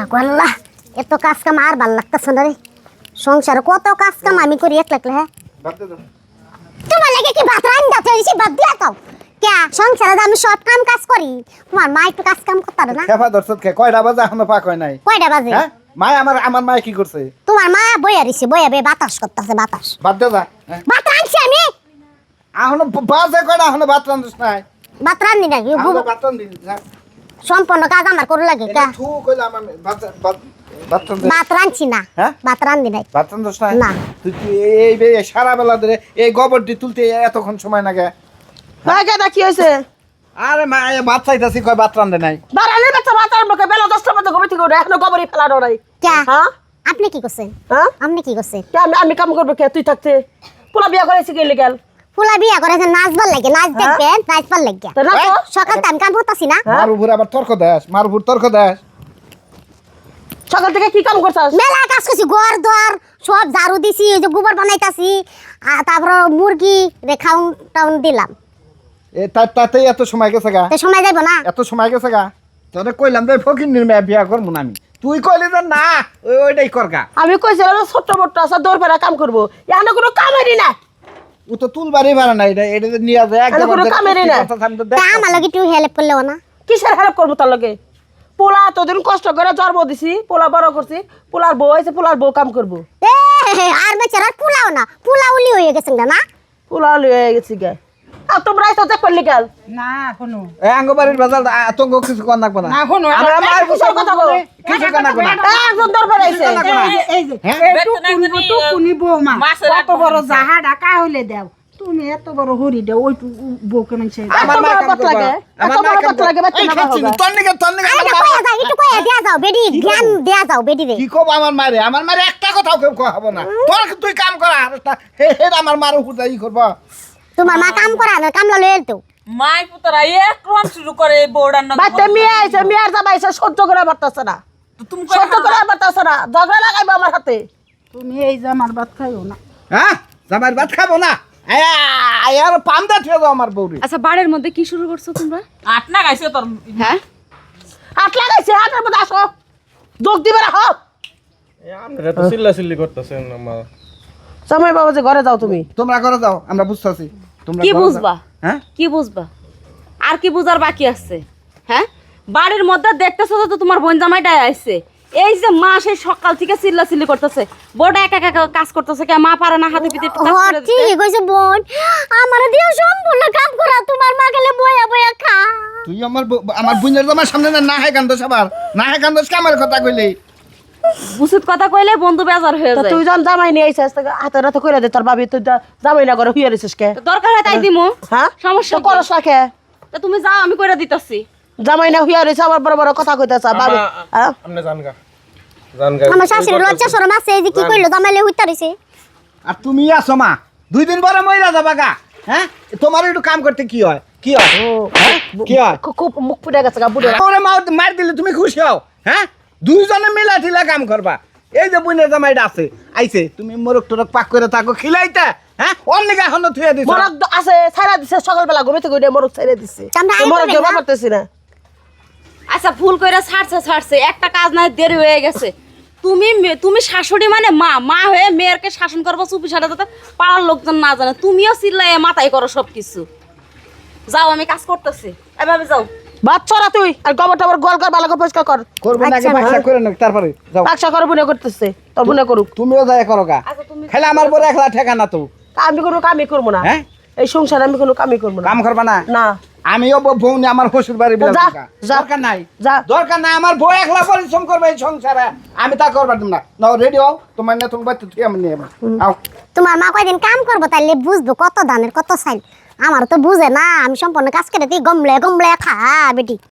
আল্লাহ গো আল্লাহ, এত কাজ কাম আর ভাল লাগতেছে না রে। সংসারে কত কাজ কাম আমি করি একলা একলা। হ্যাঁ তোমার লাগে কি ভাত রান্না তৈরি বাদ দিয়া তো কে? সংসারে আমি সব কাম কাজ করি, তোমার মা একটু কাজ কাম করতে পারে না? খেপা ধরছত খে কয়টা বাজে এখনো পাক হয় নাই? কয়টা বাজে? হ্যাঁ মা আমার মা কি করছে? তোমার মা বইয়া দিছে, বইয়া বে বাতাস করতেছে বাতাস। বাদ দে যা। ভাত রাঁধছি আমি। এখনো বাজে কয়টা এখনো ভাত রান্ধছ নাই? ভাত রান্ধি নাকি? এখনো ভাত রান্ধি না। সম্পূর্ণ কাজ আমার করে লাগে কে? থু কইলাম আমি ভাত রান্ধি। ভাত রাঁধছি না। হ্যাঁ? ভাত রান্ধি নাই। ভাত রান্ধছ নাই? না। তুই এই সারা বেলা ধরে এই গোবরটি তুলতে এতক্ষণ সময় লাগে? ভাইটা কি হয়েছে? আরে মা ভাত চাইতাছি কয় ভাত রান্ধে নাই। বাড়ালে বাচ্চা ভাত আনবো বেলা 10টা বাজে ঘুম থেকে উঠে এখনো গোবরই ফেলানো নাই। কে? হ্যাঁ আপনি কি করছেন? হ্যাঁ আপনি কি করছেন? আমি কাম করবো কে? তুই থাকতে পোলা বিয়া করেছি গেলে গেল ফুলা বিয়া করেছেন নাচবার লাগে, নাচ দেখবেন, নাচবার লাগে। তা না তো? সকাল টাইম কাম করতেছি না। মার উপর আবার তর্ক দেস, মার উপর তর্ক দেস। সকাল থেকে কি কাম করছাস? মেলা কাজ করছি, ঘর দোয়ার সব ঝাড়ু দিছি, এই যে গোবর বানাইতাছি, তারপর মুরগি রে খাউন টাউন দিলাম। তাতে এত সময় গেছে গা? তো সময় যাইব না? এত সময় গেছে গা? তোরে কইলাম যে ফকির নির্মে বিয়া করবো না আমি, তুই কইলি যে না ওইটাই কর গা। আমি কইছিলাম ছোট্ট মোট্ট আছে দৌড় ফেরা কাম করবো, এখানে কোনো কামেরই না। ও তো তুলবারই পারে না, এটা এটা নিয়ে যায় আমি কোনো কামেরই না। তা আমার লগে একটু হেল্প করলেও না? কিসের হেল্প করবো তার লগে? পোলা তোদের কষ্ট করে জন্ম দিছি, পোলা বড় করছি, পোলার বউ আছে, পোলার বউ কাম করবো। আর বেচারা পোলাও না, পোলাউলি হয়ে গেছেন না? পোলা লয়ে গেছি গে। আর তোমরা এসে চেক করলি গেল না এখনো এ আঙ্গবাড়ির বাজার আতঙ্ক কিছু কর নাকবো না। না এখনো আমরা মার কিসের কথা বলো? কিছু কর নাকবো না। একজন দৌড় ফেরাইছে। এই যে হ্যাঁ? টুকুনি বৌমা কত বড় জাহা ঢাকা হইলে দেও, তুমি এত বড় হরি দেও ওইটু বউকে মানুষ আমার মা কাম করবো। আমার মা কাম করবো। এই খাচ্ছি না, তোর নিকে আরে না, কইয়া যাও, একটু কইয়া দেয়া যাও, বেডি জ্ঞান দেয়া যাও বেডি রে। কি কব আমার মারে একটা কথাও কেউ কহাবো না। তোর তুই কাম করা হে আমার মার উপর ই করবো। তোমার মা কাম করা না, কামলা লয়ে তো মাই পুতরা একরম শুরু করে বউডার না বাচ্চা মেয়ে আইছে, মেয়ের জামাই আইছে, সহ্য করে পারতাছে না, তুমি সহ্য করে পারতাছে না, ঝগড়া লাগাইবো আমার হাতে। তুমি এই যে আমার ভাত খাইও না। হ্যাঁ জামাইর ভাত খাবো না? আর পামদা ঠেয়ে দাও আমার বউরে। আচ্ছা বাড়ির মধ্যে কি শুরু করছো তোমরা? আট না গাইছে তোর হ্যাঁ হাত লাগাইছে, হাতের মধ্যে আসো, যোগ দিবে রাখো। আমরা তো চিল্লাচিল্লি করতেছেন আমার। জামাই বাবা যে ঘরে যাও তুমি। তোমরা করে যাও, আমরা বুঝতেছি। তোমরা কি ঘরে যাও। বুঝবা? হ্যাঁ কি বুঝবা? আর কি বুঝার বাকি আছে? হ্যাঁ বাড়ির মধ্যে দেখতেছো তো তোমার বোন জামাইটাই আইছে, এই যে মা সেই সকাল থেকে চিল্লাচিল্লি করতেছে, বড় একা একা কাজ করতেছে, কে মা পারে না হাতে পিঠে একটু কাজ করে দিতে? ঠিক কইছে বোন, আমার দিয়া সম্পূর্ণ কাম করা, তোমার মা গেলে বয়া বয়া খা। তুই আমার বোনের জামার সামনে না হে কান্দস, আবার না হে কান্দস কামের কথা কইলি। উচিত কথা কইলে বন্ধু বেজার হয়ে তা যায়। তুই যখন জামাই নিয়ে আইছিস হাতে রাতে করে দে তোর ভাবি, তুই জামাই না করে হুইয়া রইছিস কে? তো দরকার হয় তাই দিমু। হ্যাঁ সমস্যা তো কি? করস রাখে, তা তুমি যাও, আমি কইরা দিতাছি। জামাই না হুইয়া রইছে আবার বড় বড় কথা কইতাছ ভাবি। হ্যাঁ আপনি জানগা জানগা আমার শাশুড়ি লজ্জা শরম আছে, এই যে কি কইলো জামাইলে হইতা রইছে। আর তুমি আছো মা, 2 দিন পরে মইরা যাবা গা। হ্যাঁ তোমার একটু কাম করতে কি হয়? কি হয়? হ্যাঁ? কি হয়? খুব মুখ ফুটে গেছে গা বুড়ো। ওরে মার দিলে তুমি খুশি হও? হ্যাঁ দুইজনে মিলা ঠিলা কাম করবা। এই যে বোনের জামাইটা আছে আইছে, তুমি মোরগ টোরক পাক করে থাকো খিলাইতে। হ্যাঁ অনেক এখনো থুয়ে দিছ। মরক আছে ছাইরা দিছে, সকালবেলা ঘুমে থেকে উঠে মরক ছাইরা দিছে, আমরা আইবো মরক না। দেবা পারতেছি না। আচ্ছা ভুল কইরা ছাড়ছে, একটা কাজ নাই দেরি হয়ে গেছে। তুমি শাশুড়ি মানে মা হয়ে মেয়েরকে শাসন করবো চুপি সাথে যাতে পাড়ার লোকজন না জানে, তুমিও চিল্লাইয়া মাথায় করো সবকিছু। যাও আমি কাজ করতেছি, এভাবে যাও। বাচ্চারা তুই আর গোবর টবর গোল কর, ভালো করে পরিষ্কার কর। করবো না আগে বাক্সা করে নাও, তারপরে যাও। বাক্সা করে বুনে করতেছে, তোর বুনে করুক। তুমিও যাই করো গা। আচ্ছা তুমি খেলে আমার বড় একলা ঠেকা না তো। আমি কোনো কামই করবো না, হ্যাঁ এই সংসারে আমি কোনো কামই করবো না। কাম করবা না? না আমিও বউ নিয়ে আমার শ্বশুর বাড়ি যা, বিলাম। যা। দরকার নাই, যা। দরকার নাই। আমার বউ একলা পরিশ্রম করবে এই সংসারে, আমি তা করবার দিম না। নাও রেডি হও, তোমার না তুমি বাচ্চা তুই আমি নিয়ে আও। তোমার মা কয়দিন কাম করবো তাইলে বুঝবো কত ধানের কত চাইল। আমার তো বুঝে না, আমি সম্পূর্ণ কাজ করে দিই, গমলে গমলে খা বেটি।